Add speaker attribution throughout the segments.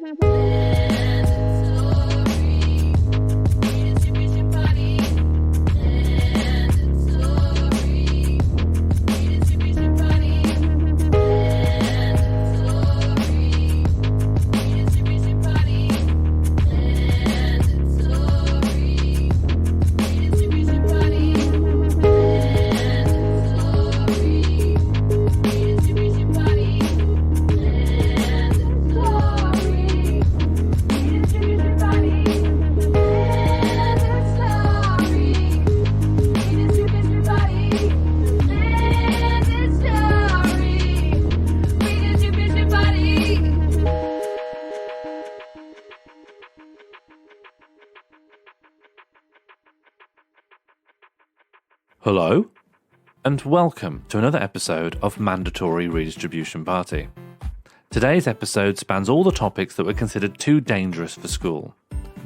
Speaker 1: Redistribution Party. Redistribution Party. Redistribution Party. Redistribution Party. Redistribution Party.
Speaker 2: Hello, and welcome to another episode of Mandatory Redistribution Party. Today's episode spans all the topics that were considered too dangerous for school.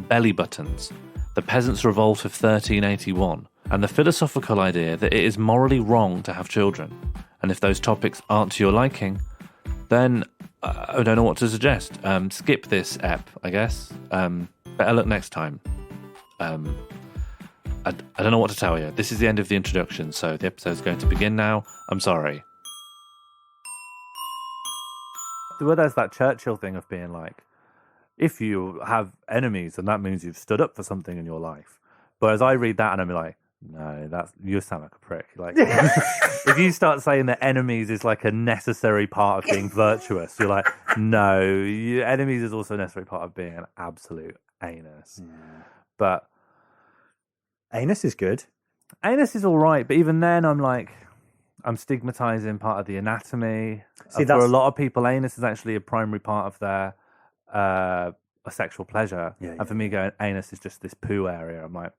Speaker 2: Bellybuttons, the Peasants Revolt of 1381, and the philosophical idea that it is morally wrong to have children. And if those topics aren't to your liking, then I don't know what to suggest. Skip this ep, I guess. Better luck next time. I don't know what to tell you. This is the end of the introduction, so the episode's going to begin now. I'm sorry. Well, there's that Churchill thing of being like, if you have enemies, then that means you've stood up for something in your life. But as I read that and I'm like, no, you sound like a prick. Like, if you start saying that enemies is like a necessary part of being virtuous, you're like, no, enemies is also a necessary part of being an absolute anus.
Speaker 3: Yeah.
Speaker 2: But
Speaker 3: Anus is good.
Speaker 2: anus is all right, but even then, I'm stigmatizing part of the anatomy.
Speaker 3: See,
Speaker 2: For a lot of people, anus is actually a primary part of their a sexual pleasure.
Speaker 3: Yeah,
Speaker 2: And for me, going anus is just this poo area. I'm like,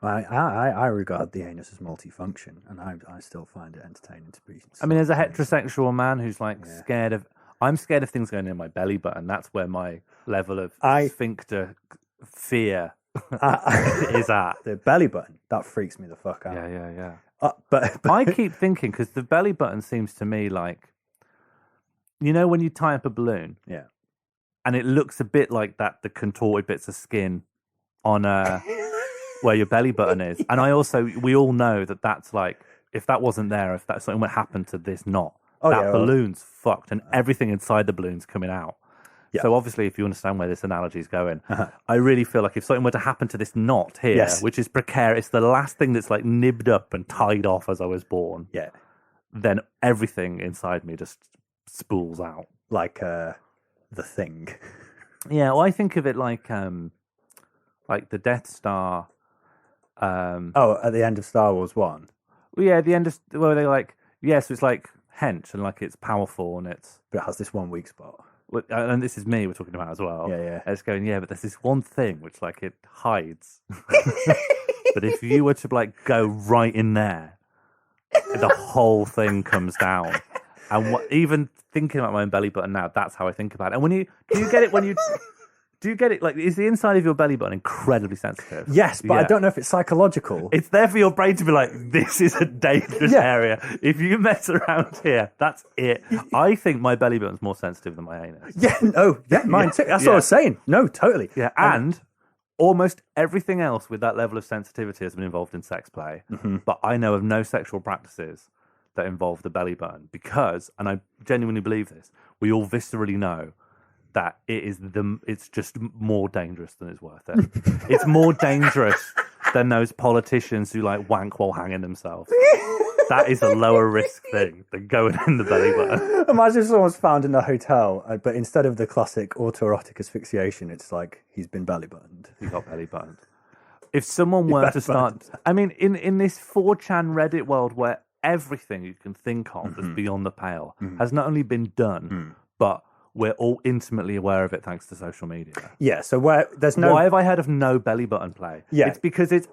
Speaker 3: I regard the anus as multifunction, and I still find it entertaining to be.
Speaker 2: I mean, as a heterosexual man who's like
Speaker 3: Yeah.
Speaker 2: scared of, I'm scared of things going in my belly button. That's where my level of sphincter fear is at.
Speaker 3: The belly button that freaks me the fuck out.
Speaker 2: Yeah.
Speaker 3: But
Speaker 2: I keep thinking, because the belly button seems to me like, you know, when you tie up a balloon,
Speaker 3: yeah,
Speaker 2: and it looks a bit like that, the contorted bits of skin on where your belly button is. And we all know that that's like, if that wasn't there, if that something would happen to this knot, balloon's fucked, and everything inside the balloon's coming out.
Speaker 3: Yeah.
Speaker 2: So obviously, if you understand where this analogy is going, I really feel like if something were to happen to this knot here,
Speaker 3: Yes.
Speaker 2: which is precarious, the last thing that's like nibbed up and tied off as I was born,
Speaker 3: yeah,
Speaker 2: then everything inside me just spools out.
Speaker 3: like the Thing.
Speaker 2: Yeah, well, I think of it like the Death Star.
Speaker 3: At the end of Star Wars 1.
Speaker 2: Well, yeah, the end of well, they like so it's like hench and like it's powerful and it's.
Speaker 3: But it has this one weak spot.
Speaker 2: And this is me we're talking about as well.
Speaker 3: Yeah.
Speaker 2: And it's going, but there's this one thing which like it hides. But if you were to like go right in there, the whole thing comes down. And even thinking about my own belly button now, that's how I think about it. And do you get it like, is the inside of your belly button incredibly sensitive?
Speaker 3: Yes, but I don't know if it's psychological.
Speaker 2: It's there for your brain to be like, this is a dangerous area. If you mess around here, that's it. I think my belly button's more sensitive than my anus.
Speaker 3: Mine too. That's what I was saying. No, totally.
Speaker 2: Yeah, and almost everything else with that level of sensitivity has been involved in sex play.
Speaker 3: Mm-hmm.
Speaker 2: But I know of no sexual practices that involve the belly button because, and I genuinely believe this, we all viscerally know that it's just more dangerous than it's worth it. It's more dangerous than those politicians who like wank while hanging themselves. That is a lower risk thing than going in the belly button.
Speaker 3: Imagine if someone's found in a hotel, but instead of the classic autoerotic asphyxiation, it's like he's been belly buttoned.
Speaker 2: He got belly buttoned. If someone were to start, I mean, in this 4chan Reddit world where everything you can think of that's beyond the pale has not only been done, but we're all intimately aware of it thanks to social media.
Speaker 3: Yeah, so where there's no...
Speaker 2: Why have I heard of no belly button play?
Speaker 3: Yeah.
Speaker 2: It's because it's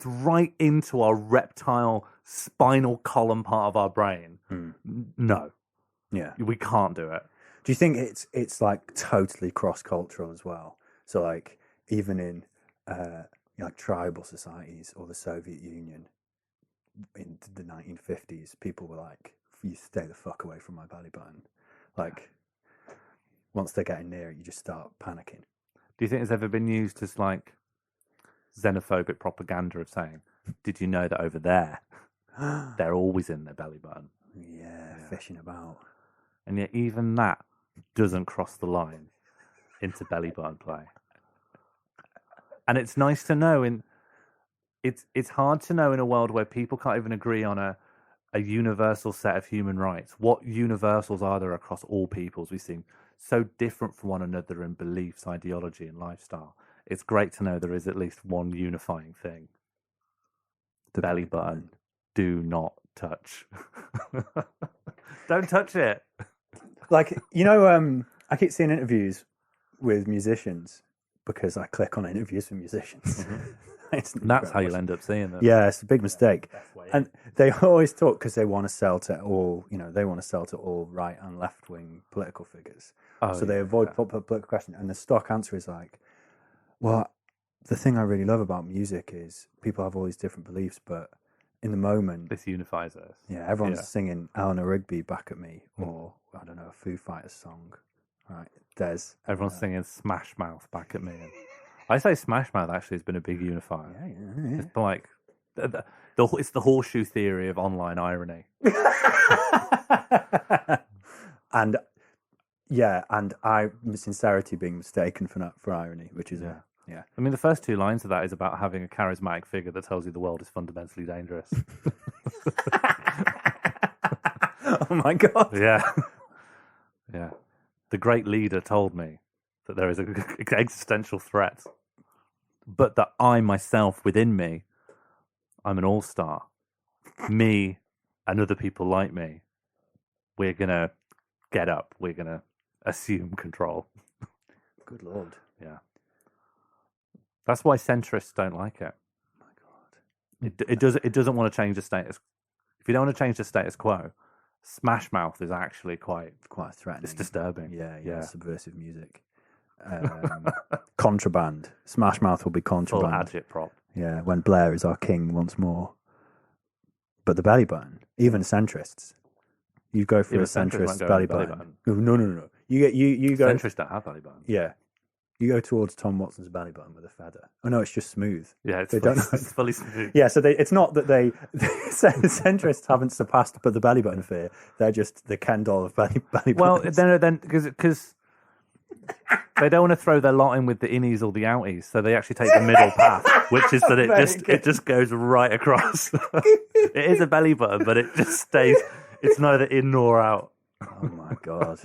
Speaker 2: right into our reptile spinal column part of our brain. No.
Speaker 3: Yeah.
Speaker 2: We can't do it.
Speaker 3: Do you think it's like totally cross-cultural as well? So like even in like tribal societies or the Soviet Union in the 1950s, people were like, you stay the fuck away from my belly button. Like, once they're getting near it, you just start panicking.
Speaker 2: Do you think it's ever been used as like xenophobic propaganda of saying, did you know that over there, they're always in their belly button?
Speaker 3: Yeah, fishing about.
Speaker 2: And yet even that doesn't cross the line into belly button play. And it's nice to know it's hard to know in a world where people can't even agree on a universal set of human rights. What universals are there across all peoples? We seem so different from one another in beliefs, ideology, and lifestyle. It's great to know there is at least one unifying thing. The belly button. Do not touch. Don't touch it.
Speaker 3: Like, you know, I keep seeing interviews with musicians because I click on interviews with musicians.
Speaker 2: That's how you'll end up seeing them.
Speaker 3: Yeah, it's a big mistake. And they always talk because they want to sell to all, they want to sell to all right and left wing political figures. So they avoid political questions. And the stock answer is like, well, the thing I really love about music is people have all these different beliefs, but in the moment,
Speaker 2: this unifies us.
Speaker 3: Yeah, everyone's singing Eleanor Rigby Back at Me, or I don't know, a Foo Fighters song. Right,
Speaker 2: everyone's singing Smash Mouth Back at Me. I say Smash Mouth actually has been a big unifier.
Speaker 3: Yeah.
Speaker 2: It's like it's the horseshoe theory of online irony.
Speaker 3: and sincerity being mistaken for irony, which is yeah.
Speaker 2: I mean, the first two lines of that is about having a charismatic figure that tells you the world is fundamentally dangerous.
Speaker 3: Oh my God.
Speaker 2: Yeah. The great leader told me that there is an existential threat, but that I myself within me, I'm an all-star. Me and other people like me, we're going to get up. We're going to assume control.
Speaker 3: Good Lord.
Speaker 2: Yeah. That's why centrists don't like it.
Speaker 3: Oh my God.
Speaker 2: It doesn't want to change the status. If you don't want to change the status quo, Smash Mouth is actually quite
Speaker 3: threatening.
Speaker 2: It's disturbing.
Speaker 3: Yeah. Subversive music. Contraband. Smash Mouth will be contraband.
Speaker 2: Full agit prop.
Speaker 3: Yeah, when Blair is our king once more. But the belly button, even centrists, you go for a centrist belly button. No. You go.
Speaker 2: Centrists don't have belly buttons.
Speaker 3: Yeah. You go towards Tom Watson's belly button with a feather. Oh no, it's just smooth.
Speaker 2: Yeah, it's fully smooth.
Speaker 3: Yeah, so it's not that the centrists haven't surpassed the belly button fear. They're just the Ken doll of belly buttons.
Speaker 2: Well, then because they don't want to throw their lot in with the innies or the outies, so they actually take the middle path, which is that it just goes right across. It is a belly button, but it just stays. It's neither in nor out.
Speaker 3: Oh my God.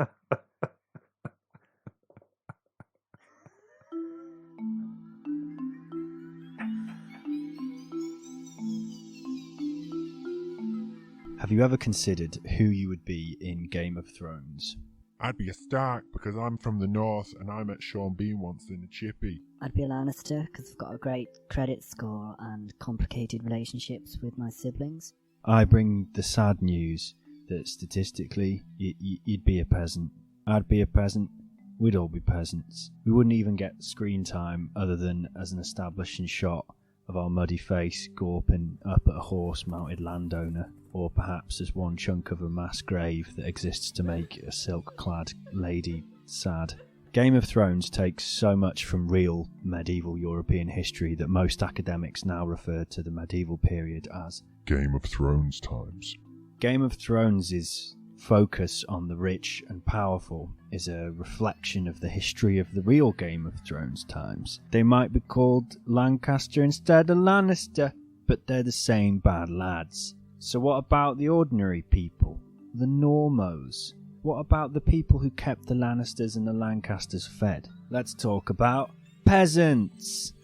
Speaker 4: Have you ever considered who you would be in Game of Thrones?
Speaker 5: I'd be a Stark because I'm from the north and I met Sean Bean once in a chippy.
Speaker 6: I'd be a Lannister because I've got a great credit score and complicated relationships with my siblings.
Speaker 4: I bring the sad news that statistically you'd be a peasant. I'd be a peasant. We'd all be peasants. We wouldn't even get screen time other than as an establishing shot of our muddy face gawping up at a horse-mounted landowner, or perhaps as one chunk of a mass grave that exists to make a silk-clad lady sad. Game of Thrones takes so much from real medieval European history that most academics now refer to the medieval period as
Speaker 5: Game of Thrones times.
Speaker 4: Game of Thrones' focus on the rich and powerful is a reflection of the history of the real Game of Thrones times. They might be called Lancaster instead of Lannister, but they're the same bad lads. So what about the ordinary people? The normos? What about the people who kept the Lannisters and the Lancasters fed? Let's talk about peasants.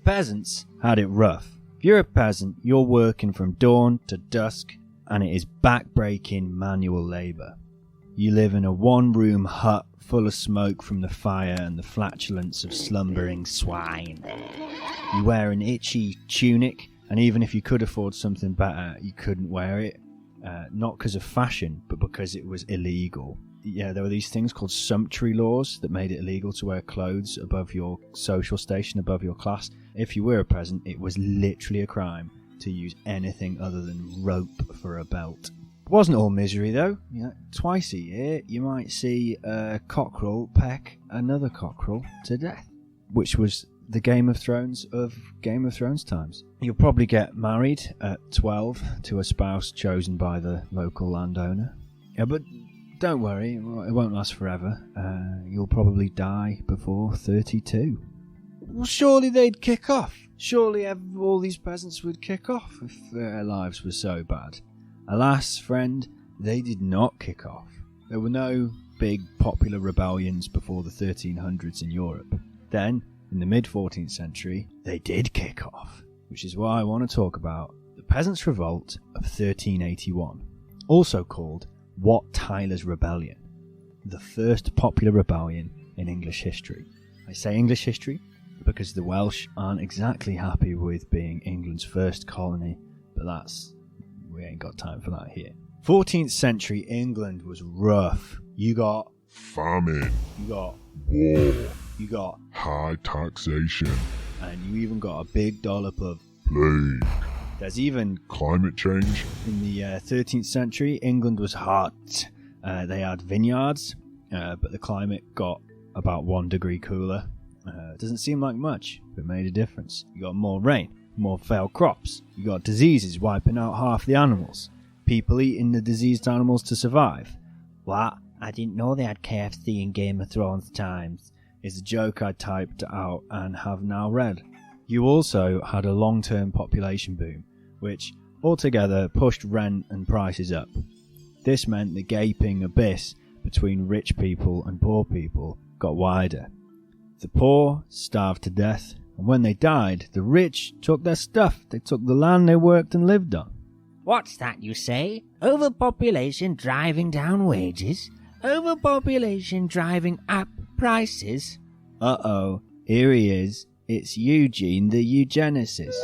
Speaker 4: Peasants had it rough. If you're a peasant, you're working from dawn to dusk, and it is back-breaking manual labour. You live in a one-room hut full of smoke from the fire and the flatulence of slumbering swine. You wear an itchy tunic, and even if you could afford something better, you couldn't wear it. Not because of fashion, but because it was illegal. Yeah, there were these things called sumptuary laws that made it illegal to wear clothes above your social station, above your class. If you were a peasant, it was literally a crime to use anything other than rope for a belt. Wasn't all misery though. Twice a year you might see a cockerel peck another cockerel to death, which was the Game of Thrones times. You'll probably get married at 12 to a spouse chosen by the local landowner. Yeah, but don't worry, it won't last forever. You'll probably die before 32. Well, surely they'd kick off. Surely all these peasants would kick off if their lives were so bad. Alas, friend, they did not kick off. There were no big popular rebellions before the 1300s in Europe. Then, in the mid-14th century, they did kick off, which is why I want to talk about the Peasants Revolt of 1381, also called Wat Tyler's Rebellion, the first popular rebellion in English history. I say English history because the Welsh aren't exactly happy with being England's first colony, but we ain't got time for that here. 14th century England was rough. You got
Speaker 5: famine,
Speaker 4: you got
Speaker 5: war,
Speaker 4: you got
Speaker 5: high taxation,
Speaker 4: and you even got a big dollop of
Speaker 5: plague.
Speaker 4: There's even
Speaker 5: climate change.
Speaker 4: In the 13th century, England was hot. They had vineyards, but the climate got about 1 degree cooler. Doesn't seem like much, but it made a difference. You got more rain, more failed crops. You got diseases wiping out half the animals. People eating the diseased animals to survive. What? I didn't know they had KFC in Game of Thrones times. Is a joke I typed out and have now read. You also had a long-term population boom, which altogether pushed rent and prices up. This meant the gaping abyss between rich people and poor people got wider. The poor starved to death, and when they died, the rich took their stuff. They took the land they worked and lived on.
Speaker 7: What's that you say? Overpopulation driving down wages? Overpopulation driving up prices?
Speaker 4: Uh-oh, here he is. It's Eugene the eugenicist.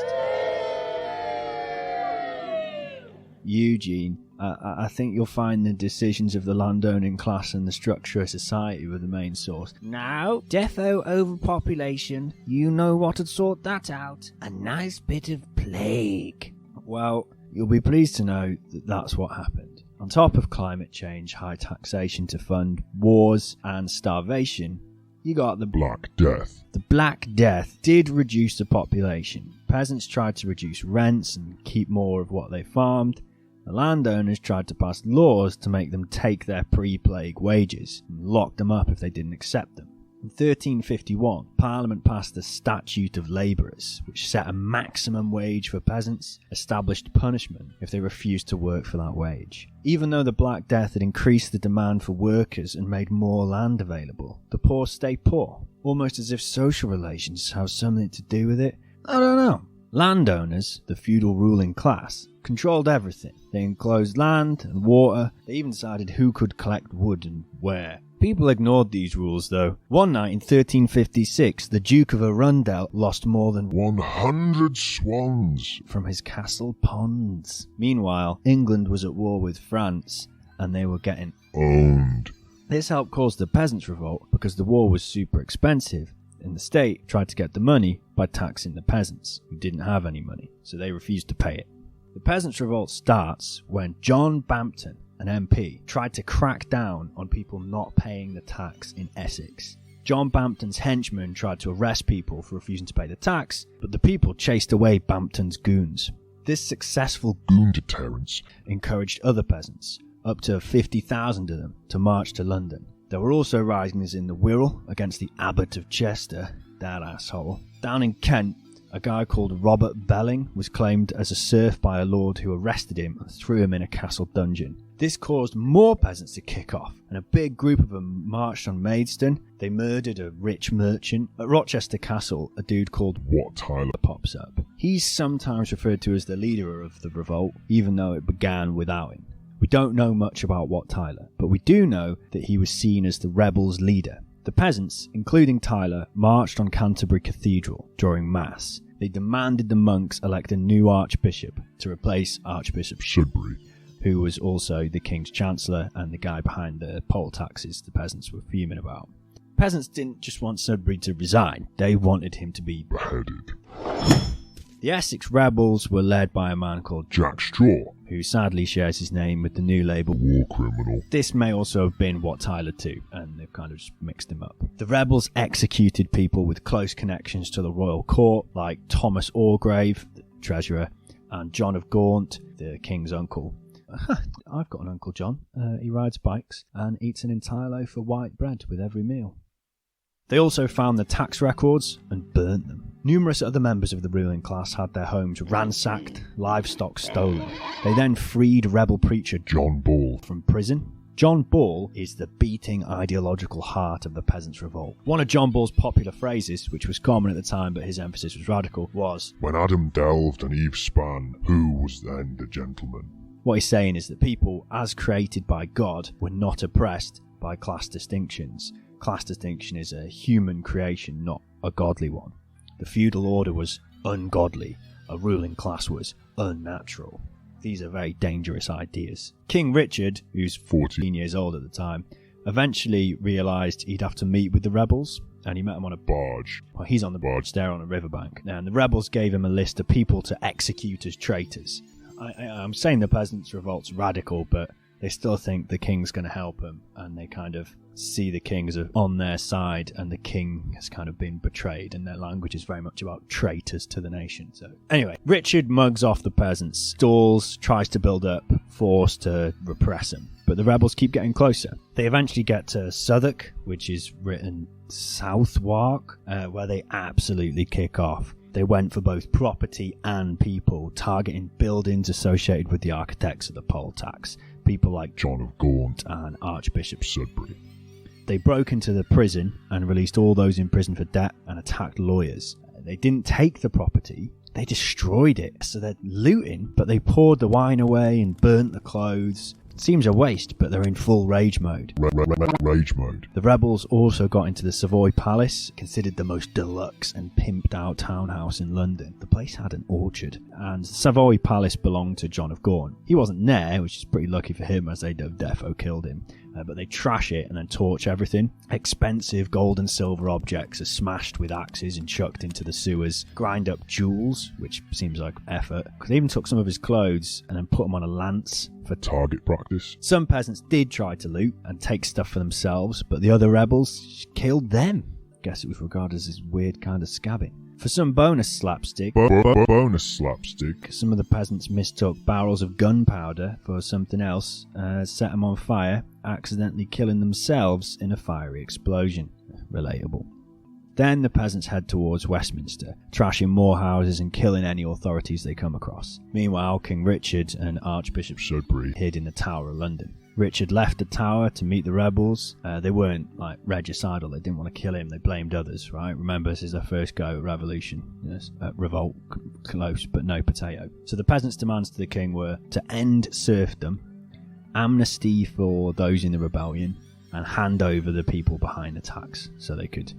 Speaker 4: Eugene, I think you'll find the decisions of the landowning class and the structure of society were the main source.
Speaker 7: No, defo overpopulation. You know what would sort that out. A nice bit of plague.
Speaker 4: Well, you'll be pleased to know that that's what happened. On top of climate change, high taxation to fund wars and starvation, you got the
Speaker 5: Black Death.
Speaker 4: The Black Death did reduce the population. Peasants tried to reduce rents and keep more of what they farmed. The landowners tried to pass laws to make them take their pre-plague wages and lock them up if they didn't accept them. In 1351, Parliament passed the Statute of Labourers, which set a maximum wage for peasants, established punishment if they refused to work for that wage. Even though the Black Death had increased the demand for workers and made more land available, the poor stay poor, almost as if social relations have something to do with it. I don't know. Landowners, the feudal ruling class, controlled everything. They enclosed land and water. They even decided who could collect wood and where. People ignored these rules though. One night in 1356, the Duke of Arundel lost more than
Speaker 5: 100 swans
Speaker 4: from his castle ponds. Meanwhile, England was at war with France and they were getting
Speaker 5: owned.
Speaker 4: This helped cause the Peasants Revolt because the war was super expensive. And the state tried to get the money by taxing the peasants, who didn't have any money, so they refused to pay it. The Peasants' Revolt starts when John Bampton, an MP, tried to crack down on people not paying the tax in Essex. John Bampton's henchmen tried to arrest people for refusing to pay the tax, but the people chased away Bampton's goons. This successful
Speaker 5: goon deterrence
Speaker 4: encouraged other peasants, up to 50,000 of them, to march to London. There were also risings in the Wirral against the Abbot of Chester, that asshole. Down in Kent, a guy called Robert Belling was claimed as a serf by a lord who arrested him and threw him in a castle dungeon. This caused more peasants to kick off, and a big group of them marched on Maidstone. They murdered a rich merchant. At Rochester Castle, a dude called
Speaker 5: Wat Tyler
Speaker 4: pops up. He's sometimes referred to as the leader of the revolt, even though it began without him. We don't know much about Wat Tyler, but we do know that he was seen as the rebels' leader. The peasants, including Tyler, marched on Canterbury Cathedral during Mass. They demanded the monks elect a new archbishop to replace Archbishop
Speaker 5: Sudbury,
Speaker 4: who was also the king's chancellor and the guy behind the poll taxes the peasants were fuming about. Peasants didn't just want Sudbury to resign, they wanted him to be
Speaker 5: beheaded.
Speaker 4: The Essex rebels were led by a man called
Speaker 5: Jack Straw,
Speaker 4: who sadly shares his name with the new label
Speaker 5: war criminal.
Speaker 4: This may also have been Wat Tyler too, and they've kind of just mixed him up. The rebels executed people with close connections to the royal court, like Thomas Orgrave, the treasurer, and John of Gaunt, the king's uncle. I've got an Uncle John. He rides bikes and eats an entire loaf of white bread with every meal. They also found the tax records and burnt them. Numerous other members of the ruling class had their homes ransacked, livestock stolen. They then freed rebel preacher
Speaker 5: John Ball
Speaker 4: from prison. John Ball is the beating ideological heart of the Peasants Revolt. One of John Ball's popular phrases, which was common at the time but his emphasis was radical, was,
Speaker 5: "When Adam delved and Eve span, who was then the gentleman?"
Speaker 4: What he's saying is that people, as created by God, were not oppressed by class distinctions. Class distinction is a human creation, not a godly one. The feudal order was ungodly. A ruling class was unnatural. These are very dangerous ideas. King Richard, who's 14 years old at the time, eventually realised he'd have to meet with the rebels, and he met them on a
Speaker 5: barge.
Speaker 4: Well, he's on the barge there on a riverbank. And the rebels gave him a list of people to execute as traitors. I'm saying the Peasants' Revolt's radical, but they still think the king's going to help them, and they kind of see the king as on their side, and the king has kind of been betrayed, and their language is very much about traitors to the nation. So anyway, Richard mugs off the peasants, stalls, tries to build up force to repress them, but the rebels keep getting closer. They eventually get to Southwark, which is written Southwark, where they absolutely kick off. They went for both property and people, targeting buildings associated with the architects of the poll tax, people like
Speaker 5: John of Gaunt
Speaker 4: and Archbishop
Speaker 5: Sudbury.
Speaker 4: They broke into the prison and released all those in prison for debt and attacked lawyers. They didn't take the property, they destroyed it. So they're looting, but they poured the wine away and burnt the clothes. Seems a waste, but they're in full rage mode.
Speaker 5: Rage mode.
Speaker 4: The rebels also got into the Savoy Palace, considered the most deluxe and pimped out townhouse in London. The place had an orchard, and the Savoy Palace belonged to John of Gaunt. He wasn't there, which is pretty lucky for him, as they'd have defo killed him. But they trash it and then torch everything. Expensive gold and silver objects are smashed with axes and chucked into the sewers. Grind up jewels, which seems like effort. They even took some of his clothes and then put them on a lance for
Speaker 5: target practice.
Speaker 4: Some peasants did try to loot and take stuff for themselves, but the other rebels killed them. Guess it was regarded as this weird kind of scabbing. For some bonus slapstick,
Speaker 5: bonus slapstick,
Speaker 4: some of the peasants mistook barrels of gunpowder for something else, set them on fire, accidentally killing themselves in a fiery explosion. Relatable. Then the peasants head towards Westminster, trashing more houses and killing any authorities they come across. Meanwhile, King Richard and Archbishop
Speaker 5: Sudbury
Speaker 4: hid in the Tower of London. Richard left the tower to meet the rebels. They weren't like regicidal, they didn't want to kill him, they blamed others, right? Remember, this is their first go at revolution. Yes, revolt, close but no potato. So the peasants' demands to the king were to end serfdom, amnesty for those in the rebellion, and hand over the people behind the tax so they could,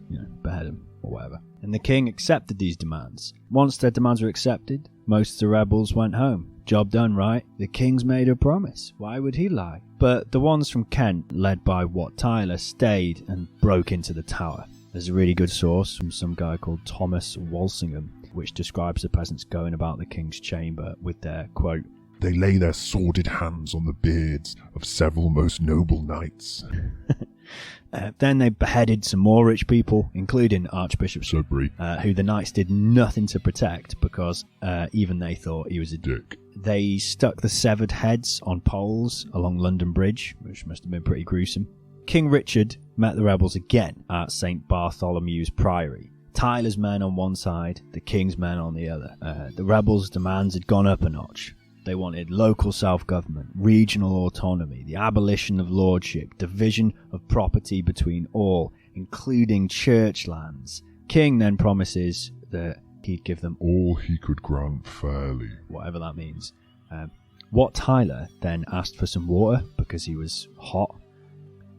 Speaker 4: behead them or whatever. And the king accepted these demands. Once their demands were accepted, most of the rebels went home. Job done, right? The king's made a promise. Why would he lie? But the ones from Kent, led by Wat Tyler, stayed and broke into the tower. There's a really good source from some guy called Thomas Walsingham, which describes the peasants going about the king's chamber with their, quote,
Speaker 5: "They lay their sordid hands on the beards of several most noble knights."
Speaker 4: Then they beheaded some more rich people, including Archbishop
Speaker 5: Sudbury,
Speaker 4: who the knights did nothing to protect because even they thought he was a
Speaker 5: dick.
Speaker 4: They stuck the severed heads on poles along London Bridge, which must have been pretty gruesome. King Richard met the rebels again at St. Bartholomew's Priory. Tyler's men on one side, the king's men on the other. The rebels' demands had gone up a notch. They wanted local self-government, regional autonomy, the abolition of lordship, division of property between all, including church lands. King then promises that he'd give them
Speaker 5: all he could grant fairly,
Speaker 4: whatever that means. Wat Tyler then asked for some water because he was hot,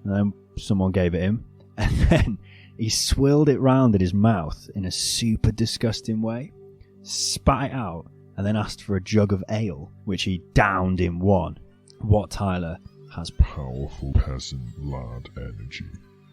Speaker 4: and then someone gave it him, and then he swilled it round in his mouth in a super disgusting way, spat it out, and then asked for a jug of ale, which he downed in one. Wat Tyler has
Speaker 5: powerful peasant lad energy.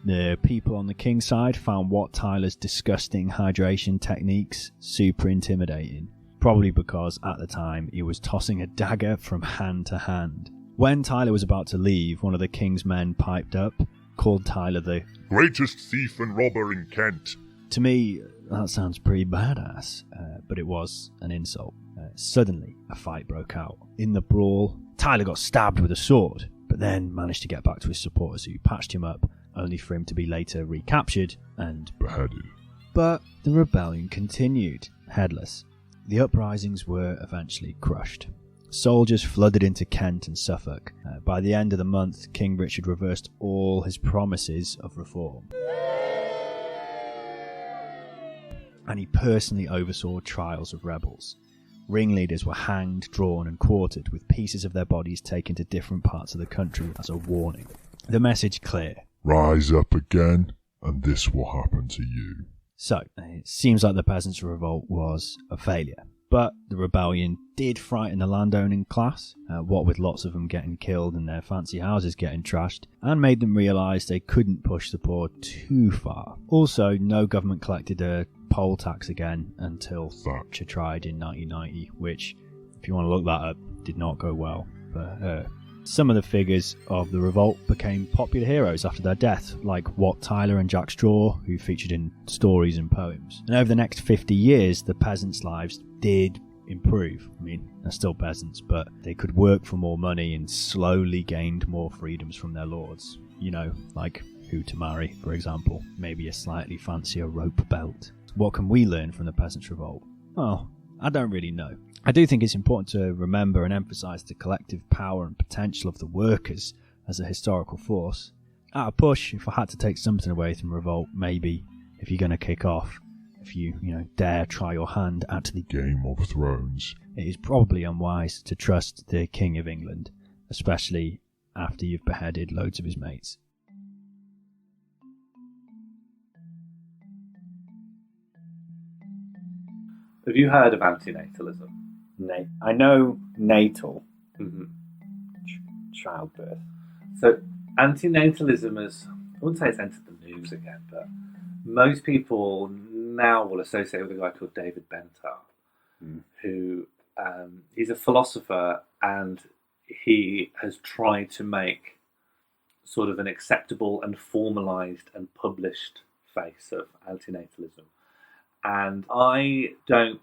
Speaker 4: The people on the king's side found Wat Tyler's disgusting hydration techniques super intimidating. probably because at the time he was tossing a dagger from hand to hand. When Tyler was about to leave, one of the king's men piped up, called Tyler the
Speaker 5: greatest thief and robber in Kent.
Speaker 4: To me, that sounds pretty badass, but it was an insult. Suddenly, a fight broke out. In the brawl, Tyler got stabbed with a sword, but then managed to get back to his supporters who patched him up, only for him to be later recaptured and
Speaker 5: beheaded.
Speaker 4: But the rebellion continued, headless. The uprisings were eventually crushed. Soldiers flooded into Kent and Suffolk. By the end of the month, King Richard reversed all his promises of reform. And he personally oversaw trials of rebels. Ringleaders were hanged, drawn and quartered, with pieces of their bodies taken to different parts of the country as a warning. The message clear.
Speaker 5: Rise up again, and this will happen to you.
Speaker 4: So, it seems like the Peasants Revolt was a failure. But the rebellion did frighten the landowning class, what with lots of them getting killed and their fancy houses getting trashed, and made them realise they couldn't push the poor too far. Also, no government collected a poll tax again until Thatcher tried in 1990, which, if you want to look that up, did not go well for her. Some of the figures of the revolt became popular heroes after their death, like Wat Tyler and Jack Straw, who featured in stories and poems. And over the next 50 years, the peasants' lives did improve. I mean, they're still peasants, but they could work for more money and slowly gained more freedoms from their lords. You know, like who to marry, for example. Maybe a slightly fancier rope belt. What can we learn from the Peasants' Revolt? Well, I don't really know. I do think it's important to remember and emphasise the collective power and potential of the workers as a historical force. At a push, if I had to take something away from Revolt, maybe, if you're going to kick off, if you dare try your hand at the
Speaker 5: Game of Thrones,
Speaker 4: it is probably unwise to trust the King of England, especially after you've beheaded loads of his mates.
Speaker 2: Have you heard of antinatalism?
Speaker 3: I know natal,
Speaker 2: Mm-hmm.
Speaker 3: childbirth.
Speaker 2: So antinatalism has, I wouldn't say it's entered the news again, but most people now will associate with a guy called David Bentar, who he's a philosopher, and he has tried to make sort of an acceptable and formalised and published face of antinatalism. And I don't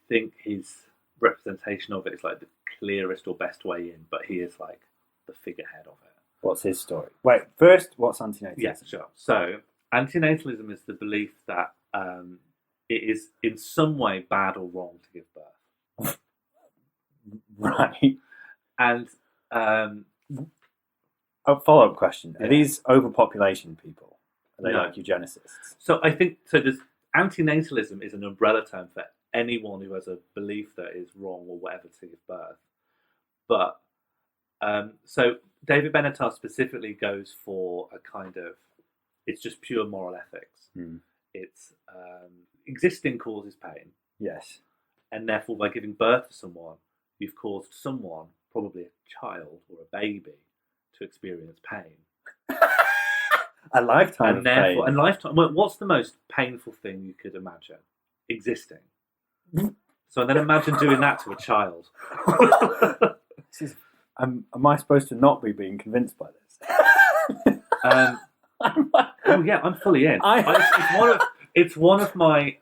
Speaker 2: think his representation of it is like the clearest or best way in, but he is like the figurehead of it.
Speaker 3: What's his story? Wait, first, what's antinatalism?
Speaker 2: Yes, sure. So antinatalism is the belief that it is in some way bad or wrong to give birth.
Speaker 3: Right.
Speaker 2: And
Speaker 3: a follow-up question. Are these overpopulation people? Are they
Speaker 2: No.
Speaker 3: like eugenicists?
Speaker 2: so I think, so there's antinatalism is an umbrella term for anyone who has a belief that is wrong or whatever to give birth. But so David Benatar specifically goes for a kind of, it's just pure moral ethics. It's existing causes pain,
Speaker 3: Yes.
Speaker 2: and therefore by giving birth to someone, you've caused someone, probably a child or a baby, to experience pain.
Speaker 3: A lifetime of pain.
Speaker 2: And lifetime. Well, what's the most painful thing you could imagine? Existing. So then imagine doing that to a child.
Speaker 3: Am I supposed to not be being convinced by this?
Speaker 2: Oh yeah, I'm fully in. It's one of my.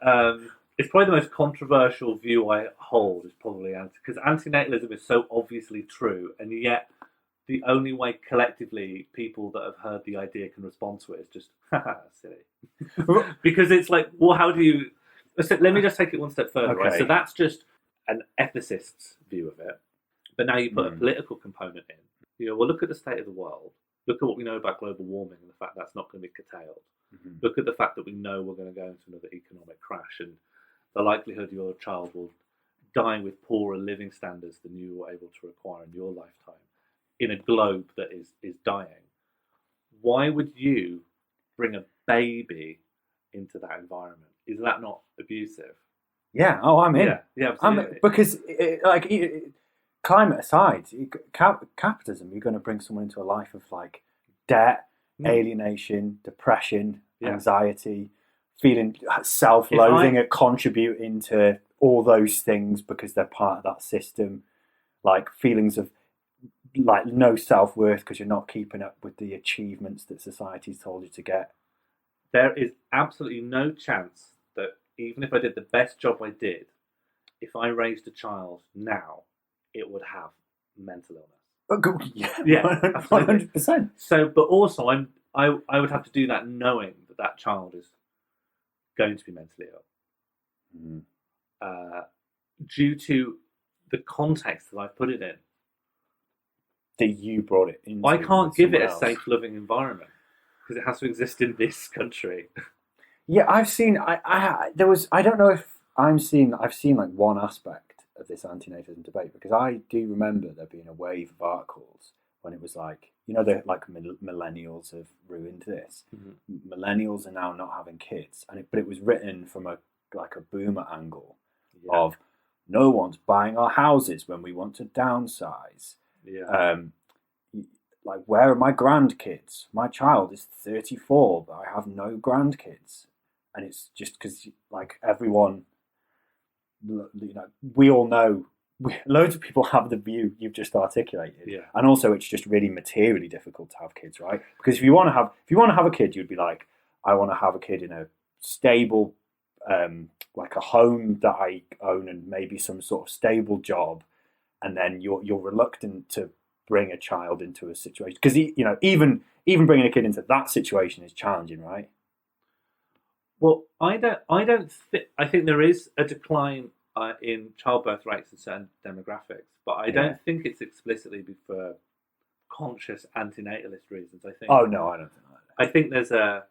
Speaker 2: It's probably the most controversial view I hold. Is probably because antinatalism is so obviously true, and yet the only way collectively people that have heard the idea can respond to it is just silly. Because it's like, well, how do you? So let me just take it one step further.
Speaker 3: Okay.
Speaker 2: Right? So that's just an ethicist's view of it. But now you put a political component in. Well, look at the state of the world. Look at what we know about global warming and the fact that's not going to be curtailed. Look at the fact that we know we're going to go into another economic crash, and the likelihood your child will die with poorer living standards than you were able to acquire in your lifetime in a globe that is dying. Why would you bring a baby into that environment? Is that not abusive?
Speaker 3: Yeah. Oh, I'm in.
Speaker 2: Yeah, absolutely.
Speaker 3: Because, climate aside, capitalism, you're going to bring someone into a life of like debt, alienation, depression, anxiety, feeling self-loathing at contributing to all those things because they're part of that system, like feelings of like no self-worth because you're not keeping up with the achievements that society's told you to get.
Speaker 2: There is absolutely no chance that even if I did the best job I did, if I raised a child now, it would have mental illness.
Speaker 3: Yeah, 100%.
Speaker 2: So, but also I would have to do that knowing that child is going to be mentally ill. Due to the context that I put it in.
Speaker 3: That you brought it into.
Speaker 2: I can't give it a safe, loving environment because it has to exist in this country.
Speaker 3: Yeah, I've seen. I don't know if I've seen like one aspect of this antinatalism debate because I do remember there being a wave of articles when it was like, they're like millennials have ruined this. Mm-hmm. Millennials are now not having kids, but it was written from a boomer angle of no one's buying our houses when we want to downsize. Yeah. Like, where are my grandkids? My child is 34, but I have no grandkids, and it's just because like everyone, we all know. Loads of people have the view you've just articulated, and also it's just really materially difficult to have kids, right? Because if you want to have a kid, you'd be like, I want to have a kid in a stable, like a home that I own and maybe some sort of stable job, and then you're reluctant to bring a child into a situation because even bringing a kid into that situation is challenging, right?
Speaker 2: Well, I think there is a decline in childbirth rates in certain demographics, but I don't think it's explicitly for conscious antinatalist reasons. I think.
Speaker 3: Oh no, I don't think that.
Speaker 2: I think there's a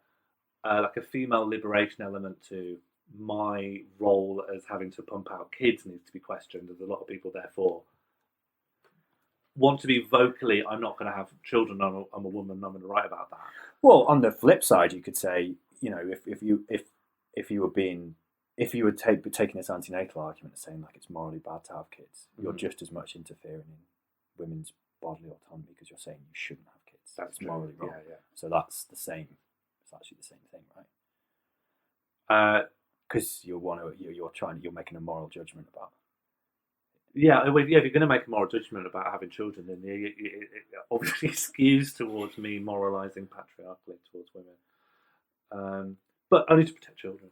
Speaker 2: female liberation element to my role as having to pump out kids needs to be questioned. There's a lot of people, therefore, want to be vocally, I'm not going to have children. I'm a woman. I'm going to write about that.
Speaker 3: Well, on the flip side, you could say, if you were taking this antenatal argument and saying like it's morally bad to have kids, you're just as much interfering in women's bodily autonomy because you're saying you shouldn't have kids. That's morally wrong. Yeah. So that's the same. It's actually the same thing, right? Because you're making a moral judgment about.
Speaker 2: Yeah, if you're going to make a moral judgment about having children, then it obviously skews towards me moralising patriarchally towards women. But only to protect children.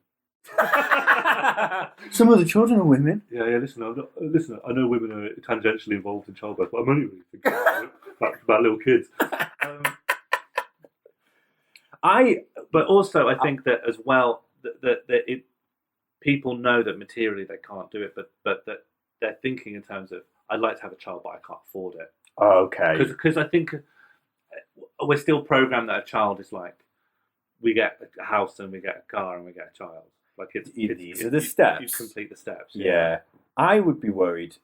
Speaker 3: Some of the children are women.
Speaker 2: Yeah. Listen, I know women are tangentially involved in childbirth, but I'm only really thinking about little kids. But also, I think that as well that people know that materially they can't do it, but that they're thinking in terms of I'd like to have a child, but I can't afford it.
Speaker 3: Okay.
Speaker 2: Because I think we're still programmed that a child is like we get a house and we get a car and we get a child. Like
Speaker 3: these are the steps.
Speaker 2: You complete the steps.
Speaker 3: Yeah. I would be worried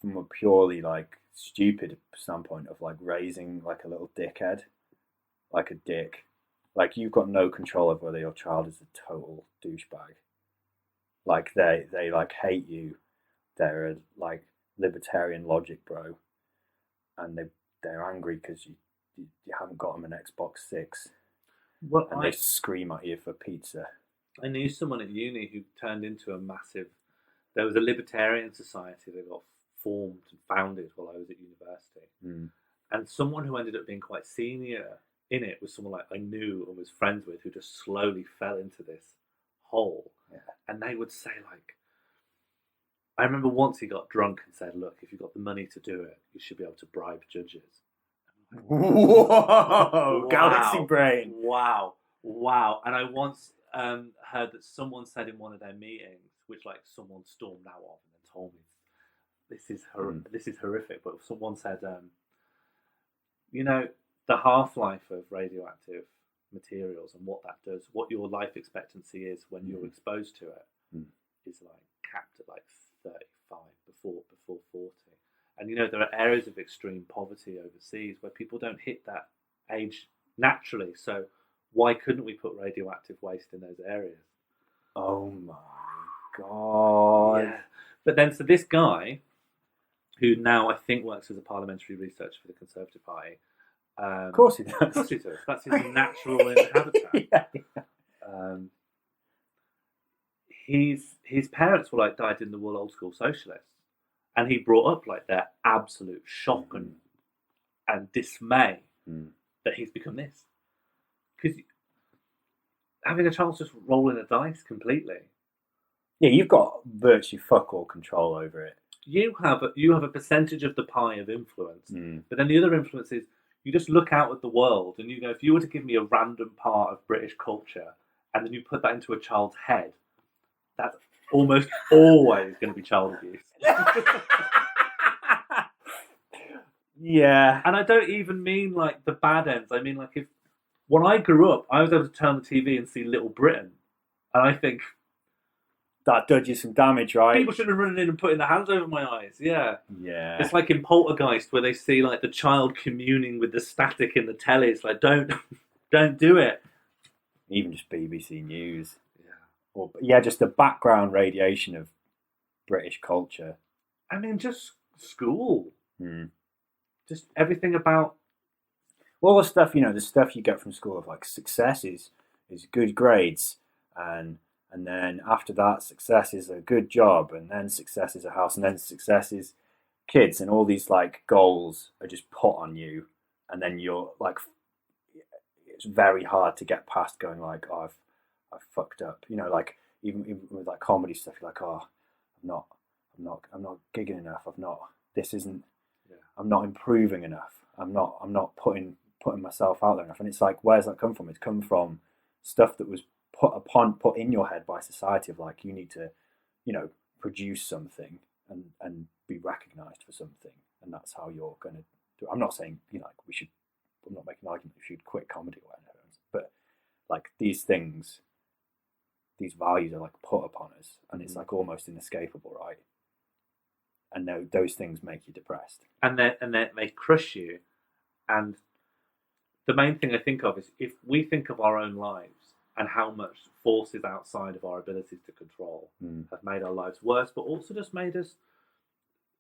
Speaker 3: from a purely like stupid standpoint of like raising like a little dickhead, like a dick. Like you've got no control over whether your child is a total douchebag. Like they like hate you. They're a like libertarian logic bro, and they're angry because you haven't got them an Xbox 6.
Speaker 2: Well,
Speaker 3: and they scream at you for pizza.
Speaker 2: I knew someone at uni who turned into a massive. There was a libertarian society that got formed and founded while I was at university, and someone who ended up being quite senior in it was someone like I knew and was friends with who just slowly fell into this hole. Yeah. And they would say like, I remember once he got drunk and said, "Look, if you've got the money to do it, you should be able to bribe judges." Like,
Speaker 3: whoa!
Speaker 2: Wow.
Speaker 3: Galaxy brain!
Speaker 2: Wow! And I once heard that someone said in one of their meetings, which like someone stormed out of and then told me, this is horrific. But someone said, the half-life of radioactive materials and what that does, what your life expectancy is when you're exposed to it, is like capped at like 35 before 40. And there are areas of extreme poverty overseas where people don't hit that age naturally. So why couldn't we put radioactive waste in those areas?
Speaker 3: Oh my God.
Speaker 2: Yeah. But then, so this guy, who now I think works as a parliamentary researcher for the Conservative Party.
Speaker 3: Of course he does.
Speaker 2: Of course he does. That's his natural habitat.
Speaker 3: Yeah.
Speaker 2: his parents were like dyed-in-the-wool old school socialists, and he brought up like their absolute shock and dismay that he's become this. Because having a child's just rolling a dice completely.
Speaker 3: Yeah, you've got virtually fuck all control over it.
Speaker 2: You have a percentage of the pie of influence, but then the other influence is you just look out at the world and you go, if you were to give me a random part of British culture and then you put that into a child's head, that's almost always going to be child abuse.
Speaker 3: Yeah.
Speaker 2: And I don't even mean like the bad ends. I mean like if when I grew up, I was able to turn the TV and see Little Britain, and I think
Speaker 3: that does you some damage, right?
Speaker 2: people should have run in and putting their hands over my eyes. Yeah.
Speaker 3: Yeah.
Speaker 2: It's like in Poltergeist where they see like the child communing with the static in the telly. It's like don't do it.
Speaker 3: Even just BBC News.
Speaker 2: Yeah.
Speaker 3: Or just the background radiation of British culture.
Speaker 2: I mean, just school. Just everything about.
Speaker 3: Well, the stuff the stuff you get from school of like success is good grades, and then after that, success is a good job, and then success is a house, and then success is kids, and all these like goals are just put on you, and then you're like, it's very hard to get past going like, oh, I've fucked up, like even with like comedy stuff, you're like, oh, I'm not gigging enough, I'm not improving enough, I'm not putting myself out there enough, and it's like, where's that come from? It's come from stuff that was put in your head by society of like, you need to, produce something and be recognised for something, and that's how you're going to do it. I'm not saying I'm not making an argument we should quit comedy or whatever, but like these things, these values are like put upon us, and it's like almost inescapable, right? And those things make you depressed, and
Speaker 2: they crush you. And the main thing I think of is if we think of our own lives and how much forces outside of our abilities to control have made our lives worse, but also just made us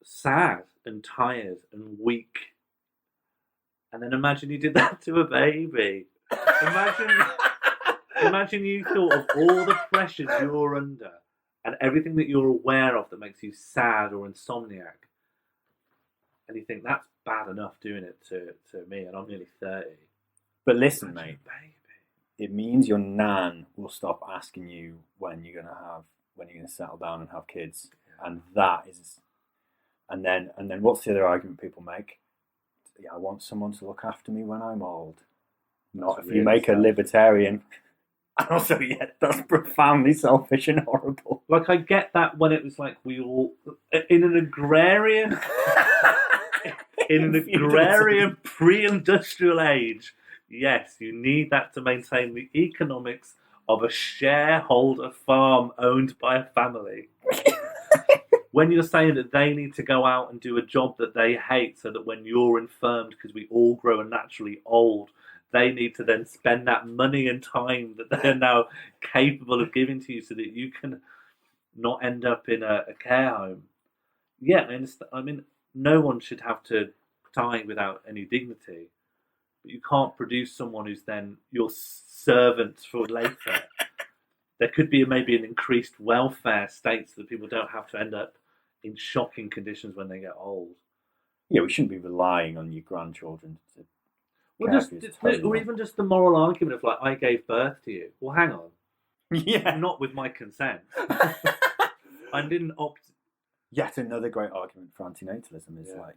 Speaker 2: sad and tired and weak. And then imagine you did that to a baby. Imagine you thought of all the pressures you're under and everything that you're aware of that makes you sad or insomniac. And you think, that's bad enough doing it to me, and I'm nearly 30.
Speaker 3: But listen, mate, it means your nan will stop asking you when you're gonna settle down and have kids, and that is, and then what's the other argument people make? Yeah, I want someone to look after me when I'm old. Not if you make a libertarian. And also, that's profoundly selfish and horrible.
Speaker 2: Like, I get that when it was like we all in an agrarian. In an agrarian pre-industrial age, yes, you need that to maintain the economics of a shareholder farm owned by a family. When you're saying that they need to go out and do a job that they hate so that when you're infirmed, because we all grow naturally old, they need to then spend that money and time that they're now capable of giving to you so that you can not end up in a care home. Yeah, I understand. I mean, no one should have to die without any dignity, but you can't produce someone who's then your servant for later. There could be maybe an increased welfare state so that people don't have to end up in shocking conditions when they get old.
Speaker 3: Yeah, we shouldn't be relying on your grandchildren to
Speaker 2: or even just the moral argument of like, I gave birth to you. Well, hang on.
Speaker 3: Yeah.
Speaker 2: Not with my consent. I didn't opt.
Speaker 3: Yet another great argument for antinatalism is like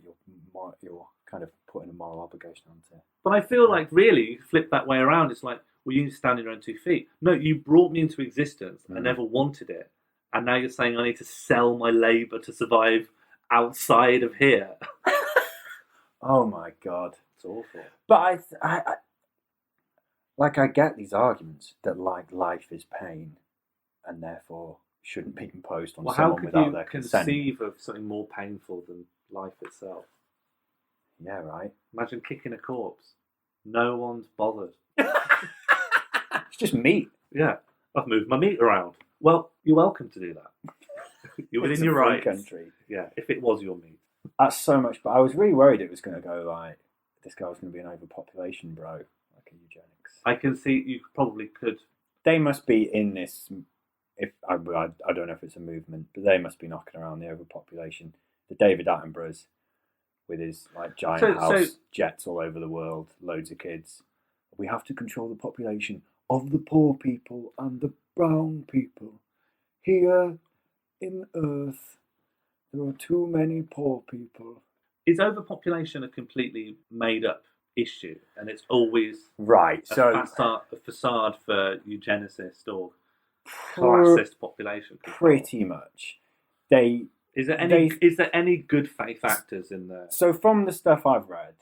Speaker 3: you're kind of putting a moral obligation onto.
Speaker 2: But I feel like really, you flip that way around. It's like, well, you need to stand on your own 2 feet. No, you brought me into existence. I never wanted it, and now you're saying I need to sell my labour to survive outside of here.
Speaker 3: Oh my God,
Speaker 2: it's awful.
Speaker 3: But I get these arguments that like life is pain, and therefore shouldn't be imposed on someone without their consent.
Speaker 2: How could you conceive of something more painful than life itself?
Speaker 3: Yeah, right.
Speaker 2: Imagine kicking a corpse. No one's bothered.
Speaker 3: It's just meat.
Speaker 2: Yeah, I've moved my meat around. Well, you're welcome to do that. You're within your rights.
Speaker 3: Country.
Speaker 2: Yeah, if it was your meat.
Speaker 3: That's so much. But I was really worried it was going to go like, this guy was going to be an overpopulation bro, like a eugenics.
Speaker 2: I can see you probably could.
Speaker 3: They must be in this if I don't know if it's a movement, but they must be knocking around the overpopulation. The David Attenboroughs with his like giant house, jets all over the world, loads of kids. We have to control the population of the poor people and the brown people. Here in Earth, there are too many poor people.
Speaker 2: Is overpopulation a completely made-up issue, and it's always
Speaker 3: right?
Speaker 2: A facade for eugenicist or classist population control?
Speaker 3: Pretty much. Is there
Speaker 2: any good faith factors in there?
Speaker 3: So from the stuff I've read,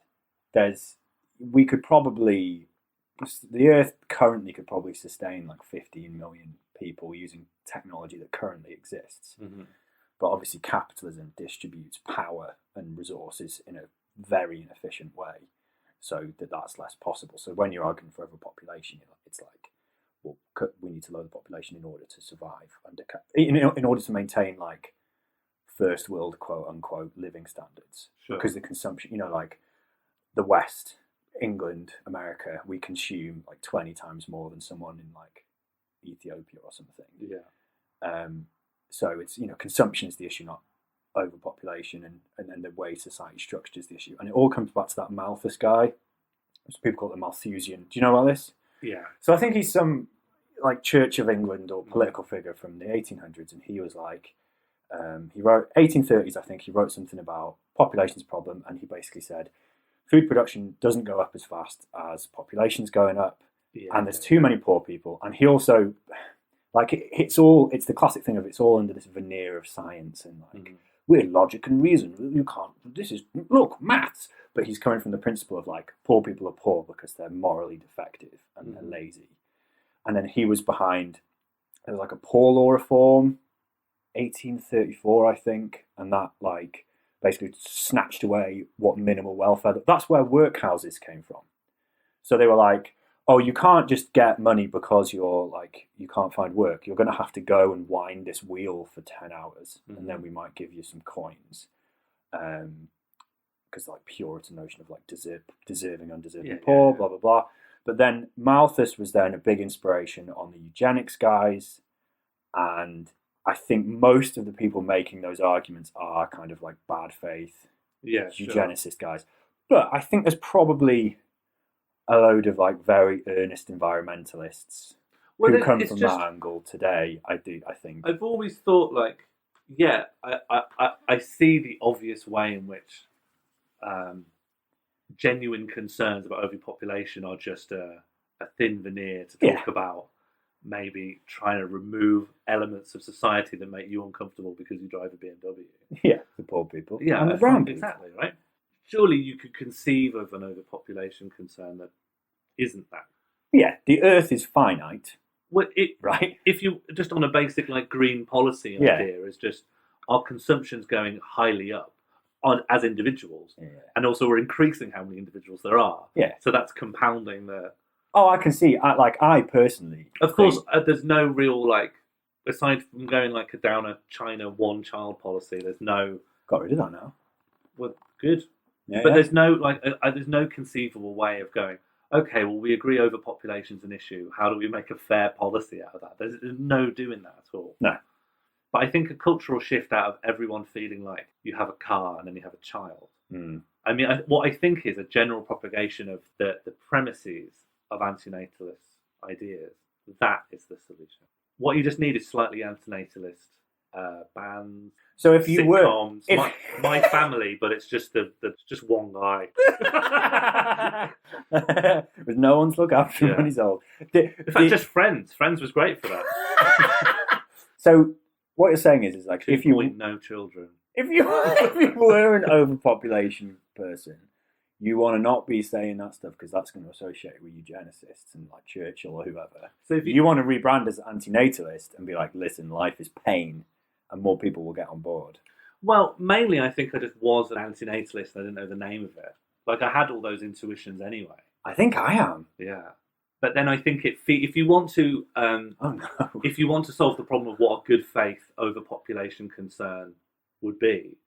Speaker 3: the Earth currently could probably sustain like 15 million people using technology that currently exists.
Speaker 2: Mm-hmm.
Speaker 3: But obviously capitalism distributes power and resources in a very inefficient way, so that's less possible. So when you're arguing for overpopulation, it's like, well, we need to lower the population in order to survive, in order to maintain like first world quote unquote living standards.
Speaker 2: Sure.
Speaker 3: Because the consumption, like the West, England, America, we consume like 20 times more than someone in like Ethiopia or something.
Speaker 2: Yeah.
Speaker 3: So it's, consumption is the issue, not overpopulation, and then the way society structured is the issue. And it all comes back to that Malthus guy. People call it the Malthusian. Do you know about this?
Speaker 2: Yeah.
Speaker 3: So I think he's some like Church of England or political figure from the 1800s, and he was like, he wrote 1830s. I think he wrote something about population's problem, and he basically said food production doesn't go up as fast as population's going up, and there's too many poor people. And he also it's the classic thing of it's all under this veneer of science and like we're logic and reason. You can't. Look, maths. But he's coming from the principle of like poor people are poor because they're morally defective and they're lazy. And then he was behind, there was like a poor law reform, 1834, I think, and that like basically snatched away what minimal welfare. That's where workhouses came from. So they were like, oh, you can't just get money because you can't find work. You're going to have to go and wind this wheel for 10 hours, and then we might give you some coins. Because like Puritan notion of like deserving, undeserving poor, blah, blah, blah. But then Malthus was then a big inspiration on the eugenics guys. And I think most of the people making those arguments are kind of like bad faith eugenicist guys. But I think there's probably a load of like very earnest environmentalists who come from that angle today. I think. I've
Speaker 2: always thought like, I see the obvious way in which genuine concerns about overpopulation are just a thin veneer to talk about maybe trying to remove elements of society that make you uncomfortable because you drive a BMW.
Speaker 3: Yeah, the poor people.
Speaker 2: Yeah,
Speaker 3: and the brown people.
Speaker 2: Exactly, right? Surely you could conceive of an overpopulation concern that isn't that.
Speaker 3: Yeah, the Earth is finite.
Speaker 2: Well,
Speaker 3: right?
Speaker 2: If you just on a basic like green policy idea is just our consumption's going highly up as individuals, and also we're increasing how many individuals there are.
Speaker 3: Yeah.
Speaker 2: So that's compounding the.
Speaker 3: Oh, I can see. I personally.
Speaker 2: Of course, there's no real like, aside from going like down a China one-child policy. There's no.
Speaker 3: Got rid of that now.
Speaker 2: Well, good.
Speaker 3: Yeah,
Speaker 2: but there's no like, there's no conceivable way of going. Okay, well, we agree overpopulation's an issue. How do we make a fair policy out of that? There's no doing that at all.
Speaker 3: No.
Speaker 2: But I think a cultural shift out of everyone feeling like you have a car and then you have a child. I mean, what I think is a general propagation of the premises of antinatalist ideas. That is the solution. What you just need is slightly antinatalist bands.
Speaker 3: So if you
Speaker 2: sitcoms, my family, but it's just just one guy
Speaker 3: with no one to look after him when he's old.
Speaker 2: In fact, just Friends. Friends was great for that.
Speaker 3: So what you're saying is like if you
Speaker 2: no children,
Speaker 3: if you were an overpopulation person, you want to not be saying that stuff because that's going to associate with eugenicists and like Churchill or whoever. So if you want to rebrand as antinatalist and be like, listen, life is pain. And more people will get on board.
Speaker 2: Well, mainly I think I just was an antinatalist. I didn't know the name of it. Like I had all those intuitions anyway.
Speaker 3: I think I am.
Speaker 2: Yeah, but then I think if you want to, if you want to solve the problem of what a good faith overpopulation concern would be,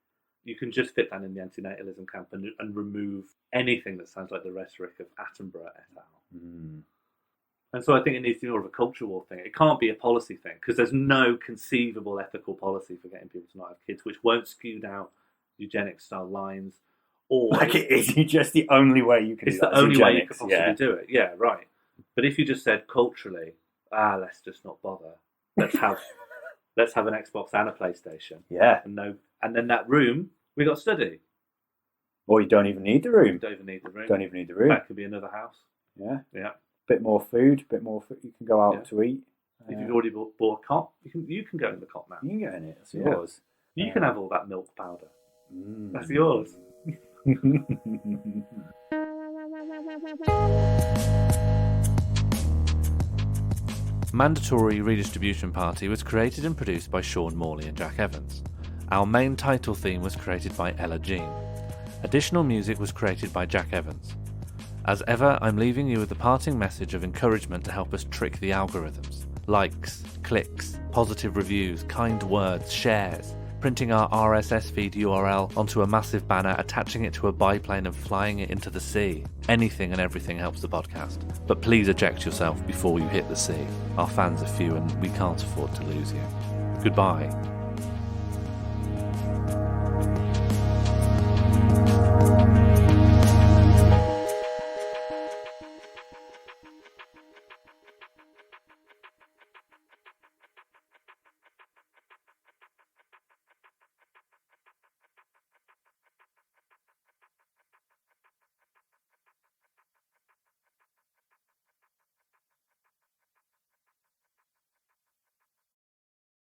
Speaker 2: you can just fit that in the antinatalism camp and remove anything that sounds like the rhetoric of Attenborough et al. And so I think it needs to be more of a cultural thing. It can't be a policy thing, because there's no conceivable ethical policy for getting people to not have kids, which won't skew down eugenics-style lines. Or
Speaker 3: Like, is just the only way you can
Speaker 2: it's
Speaker 3: do
Speaker 2: the
Speaker 3: that?
Speaker 2: only way you could
Speaker 3: Eugenics,
Speaker 2: possibly do it. Yeah, right. But if you just said culturally, let's just not bother. Let's have an Xbox and a PlayStation.
Speaker 3: Yeah.
Speaker 2: And then that room, we got study.
Speaker 3: Or you don't even need the room.
Speaker 2: Don't even need the room.
Speaker 3: Don't even need the room.
Speaker 2: That could be another house.
Speaker 3: Yeah.
Speaker 2: Yeah.
Speaker 3: Bit more food. You can go out to eat.
Speaker 2: If you've already bought a cot, you can go in the cot now.
Speaker 3: You can get in it. It's
Speaker 2: Yeah.
Speaker 3: yours.
Speaker 2: You can have all that milk powder. That's yours. Mandatory Redistribution Party was created and produced by Sean Morley and Jack Evans. Our main title theme was created by Ella Jean. Additional music was created by Jack Evans. As ever, I'm leaving you with a parting message of encouragement to help us trick the algorithms. Likes, clicks, positive reviews, kind words, shares, printing our RSS feed URL onto a massive banner, attaching it to a biplane and flying it into the sea. Anything and everything helps the podcast. But please eject yourself before you hit the sea. Our fans are few and we can't afford to lose you. Goodbye.